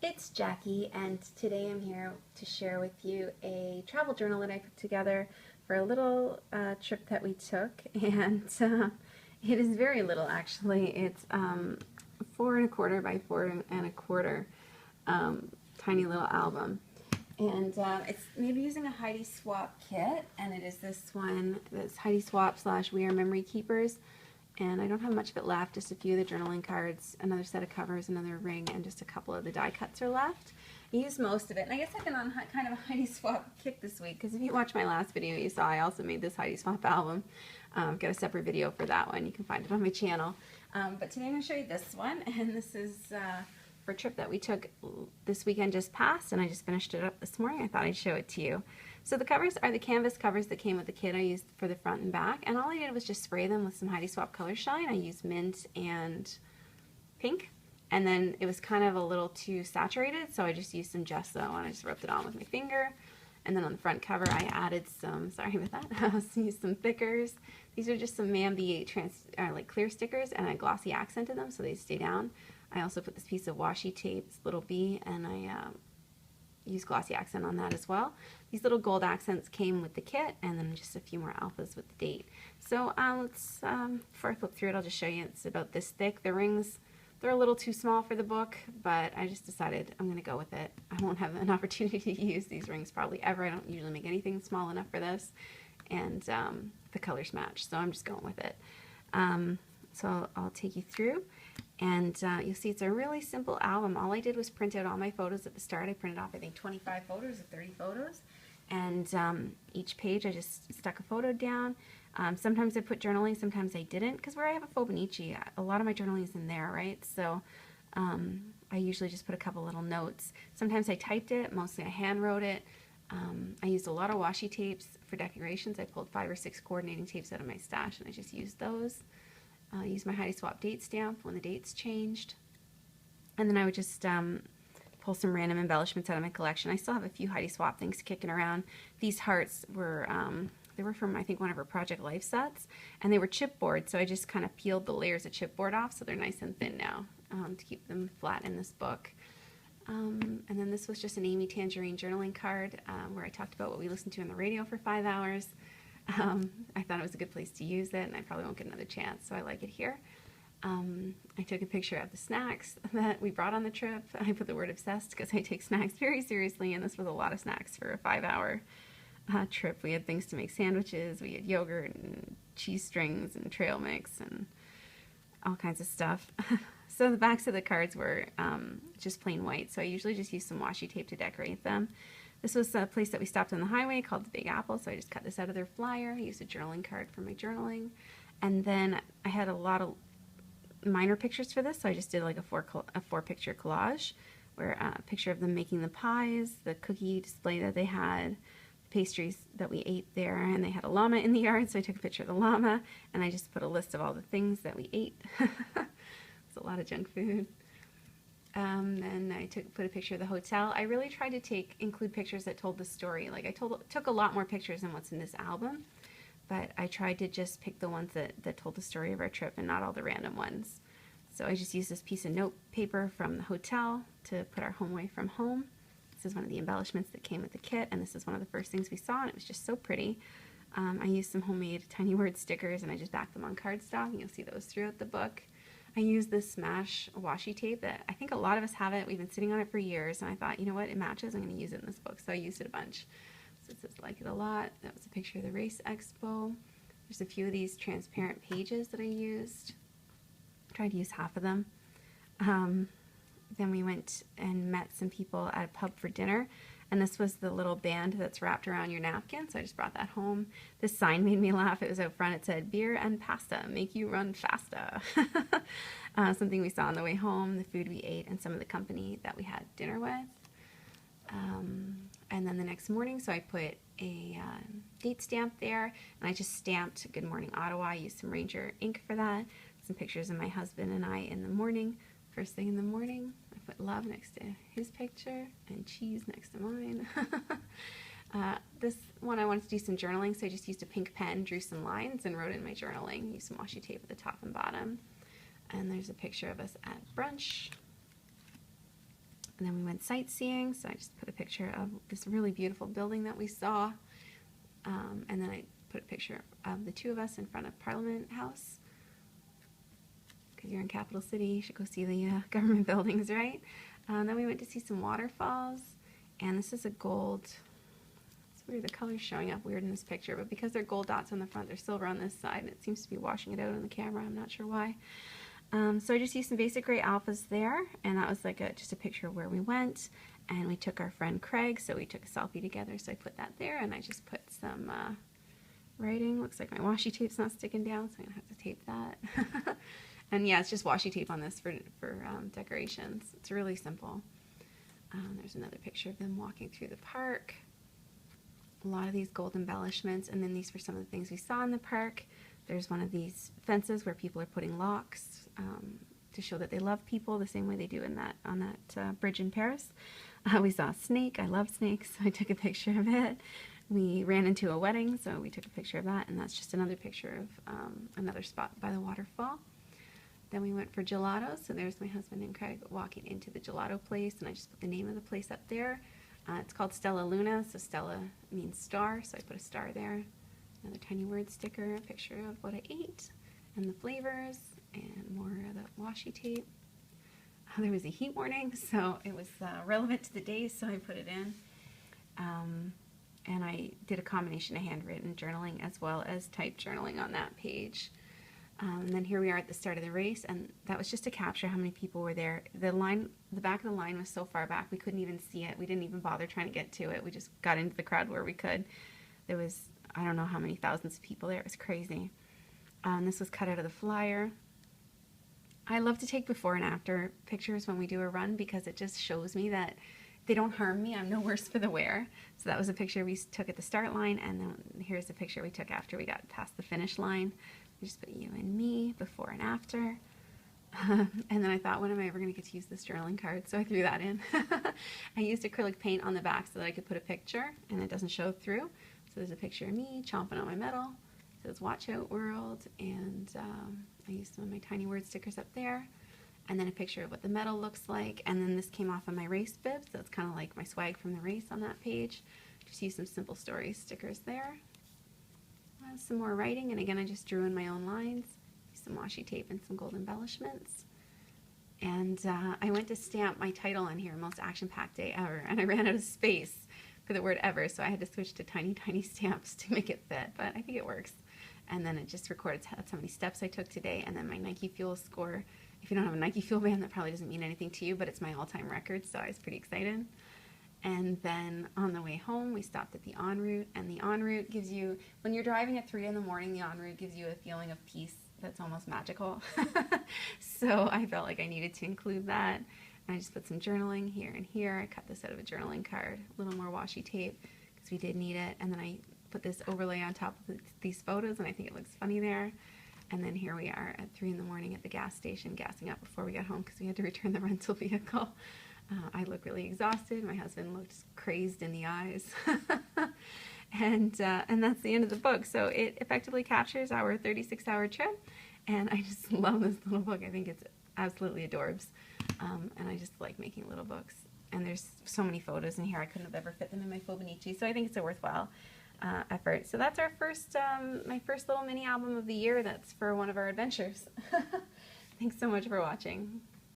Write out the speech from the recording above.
It's Jackie, and today I'm here to share with you a travel journal that I put together for a little trip that we took, and it is very little actually. It's 4¼ by 4¼ tiny little album, and it's maybe using a Heidi Swapp kit, and it is this one that's Heidi Swapp / We Are Memory Keepers. And I don't have much of it left, just a few of the journaling cards, another set of covers, another ring, and just a couple of the die cuts are left. I used most of it, and I guess I've been on kind of a Heidi Swapp kick this week, because if you watched my last video, you saw I also made this Heidi Swapp album. Got a separate video for that one. You can find it on my channel. But today I'm going to show you this one, and this is for a trip that we took this weekend just passed, and I just finished it up this morning. I thought I'd show it to you. So the covers are the canvas covers that came with the kit I used for the front and back, and all I did was just spray them with some Heidi Swapp Color Shine. I used mint and pink, and then it was kind of a little too saturated, so I just used some gesso and I just rubbed it on with my finger. And then on the front cover I added some, sorry about that, I used some thickers. These are just some Mambi like clear stickers, and I glossy accented them so they stay down. I also put this piece of washi tape, this little B, and I use glossy accent on that as well. These little gold accents came with the kit, and then just a few more alphas with the date. So let's, before I flip through it, I'll just show you. It's about this thick. The rings, they're a little too small for the book, but I just decided I'm going to go with it. I won't have an opportunity to use these rings probably ever. I don't usually make anything small enough for this, and the colors match, so I'm just going with it. So I'll take you through, and you'll see it's a really simple album. All I did was print out all my photos at the start. I printed off, I think, 25 photos or 30 photos, and each page I just stuck a photo down. Sometimes I put journaling, sometimes I didn't, because where I have a Fobonichi, a lot of my journaling is in there, right? So I usually just put a couple little notes. Sometimes I typed it, mostly I hand wrote it. I used a lot of washi tapes for decorations. I pulled 5 or 6 coordinating tapes out of my stash, and I just used those. I used my Heidi Swapp date stamp when the dates changed. And then I would just pull some random embellishments out of my collection. I still have a few Heidi Swapp things kicking around. These hearts were, they were from, I think, one of her Project Life sets, and they were chipboard, so I just kind of peeled the layers of chipboard off so they're nice and thin now to keep them flat in this book. And then this was just an Amy Tangerine journaling card where I talked about what we listened to on the radio for 5 hours. I thought it was a good place to use it, and I probably won't get another chance, so I like it here. I took a picture of the snacks that we brought on the trip. I put the word obsessed because I take snacks very seriously, and this was a lot of snacks for a 5-hour trip. We had things to make sandwiches, we had yogurt and cheese strings and trail mix and all kinds of stuff. So the backs of the cards were just plain white, so I usually just use some washi tape to decorate them. This was a place that we stopped on the highway called the Big Apple, so I just cut this out of their flyer. I used a journaling card for my journaling. And then I had a lot of minor pictures for this, so I just did like a four picture collage, where a picture of them making the pies, the cookie display that they had, the pastries that we ate there, and they had a llama in the yard, so I took a picture of the llama, and I just put a list of all the things that we ate. It's a lot of junk food. And I put a picture of the hotel. I really tried to include pictures that told the story. Like I took a lot more pictures than what's in this album, but I tried to just pick the ones that told the story of our trip and not all the random ones. So I just used this piece of note paper from the hotel to put our home away from home. This is one of the embellishments that came with the kit, and this is one of the first things we saw, and it was just so pretty. I used some homemade tiny word stickers, and I just backed them on cardstock, and you'll see those throughout the book. I used this Smash washi tape that I think a lot of us have it. We've been sitting on it for years, and I thought, you know what, it matches. I'm going to use it in this book, so I used it a bunch. So it says like it a lot. That was a picture of the race expo. There's a few of these transparent pages that I used. I tried to use half of them. Then we went and met some people at a pub for dinner, and this was the little band that's wrapped around your napkin, so I just brought that home. This sign made me laugh. It was out front. It said, "Beer and pasta make you run faster." Something we saw on the way home, the food we ate, and some of the company that we had dinner with. And then the next morning, so I put a date stamp there, and I just stamped "Good Morning Ottawa." I used some Ranger ink for that. Some pictures of my husband and I in the morning. First thing in the morning, I put love next to his picture and cheese next to mine. This one I wanted to do some journaling, so I just used a pink pen, drew some lines, and wrote in my journaling. Used some washi tape at the top and bottom. And there's a picture of us at brunch. And then we went sightseeing, so I just put a picture of this really beautiful building that we saw. And then I put a picture of the two of us in front of Parliament House. Because you're in Capital City, you should go see the government buildings, right? Then we went to see some waterfalls. And this is a gold, it's weird, the color's showing up weird in this picture, but because they're gold dots on the front, they're silver on this side, and it seems to be washing it out on the camera. I'm not sure why. So I just used some basic gray alphas there, and that was like just a picture of where we went. And we took our friend Craig, so we took a selfie together, so I put that there, and I just put some writing. Looks like my washi tape's not sticking down, so I'm going to have to tape that. And yeah, it's just washi tape on this for decorations. It's really simple. There's another picture of them walking through the park. A lot of these gold embellishments, and then these were some of the things we saw in the park. There's one of these fences where people are putting locks to show that they love people the same way they do on that bridge in Paris. We saw a snake. I love snakes, so I took a picture of it. We ran into a wedding, so we took a picture of that, and that's just another picture of another spot by the waterfall. Then we went for gelato, so there's my husband and Craig walking into the gelato place, and I just put the name of the place up there. It's called Stella Luna, so Stella means star, so I put a star there. Another tiny word sticker, a picture of what I ate, and the flavors, and more of the washi tape. There was a heat warning, so it was relevant to the day, so I put it in. And I did a combination of handwritten journaling as well as typed journaling on that page. And then here we are at the start of the race, and that was just to capture how many people were there. The back of the line was so far back we couldn't even see it. We didn't even bother trying to get to it. We just got into the crowd where we could. There was, I don't know how many thousands of people there. It was crazy. This was cut out of the flyer. I love to take before and after pictures when we do a run because it just shows me that they don't harm me. I'm no worse for the wear. So that was a picture we took at the start line, and then here's the picture we took after we got past the finish line. We just put you and me, before and after. And then I thought, when am I ever going to get to use this journaling card? So I threw that in. I used acrylic paint on the back so that I could put a picture and it doesn't show through. So there's a picture of me chomping on my medal. It says Watch Out World, and I used some of my tiny word stickers up there. And then a picture of what the medal looks like. And then this came off of my race bib, so it's kind of like my swag from the race on that page. Just use some simple story stickers there. Some more writing, and again I just drew in my own lines, some washi tape and some gold embellishments. And I went to stamp my title on here, Most Action-Packed Day Ever, and I ran out of space for the word ever, so I had to switch to tiny stamps to make it fit, but I think it works. And then it just recorded how many steps I took today, and then my Nike Fuel score. If you don't have a Nike Fuel band, that probably doesn't mean anything to you, but it's my all-time record, so I was pretty excited. And then on the way home, we stopped at the en route, and the en route gives you, when you're driving at 3 in the morning, the en route gives you a feeling of peace that's almost magical. So I felt like I needed to include that. And I just put some journaling here and here. I cut this out of a journaling card, a little more washi tape, because we did need it. And then I put this overlay on top of these photos, and I think it looks funny there. And then here we are at 3 in the morning at the gas station, gassing up before we got home because we had to return the rental vehicle. I look really exhausted. My husband looked crazed in the eyes. And that's the end of the book. So it effectively captures our 36-hour trip. And I just love this little book. I think it's absolutely adorbs. And I just like making little books. And there's so many photos in here. I couldn't have ever fit them in my Fobonichi. So I think it's a worthwhile effort. So that's our first, my first little mini album of the year. That's for one of our adventures. Thanks so much for watching.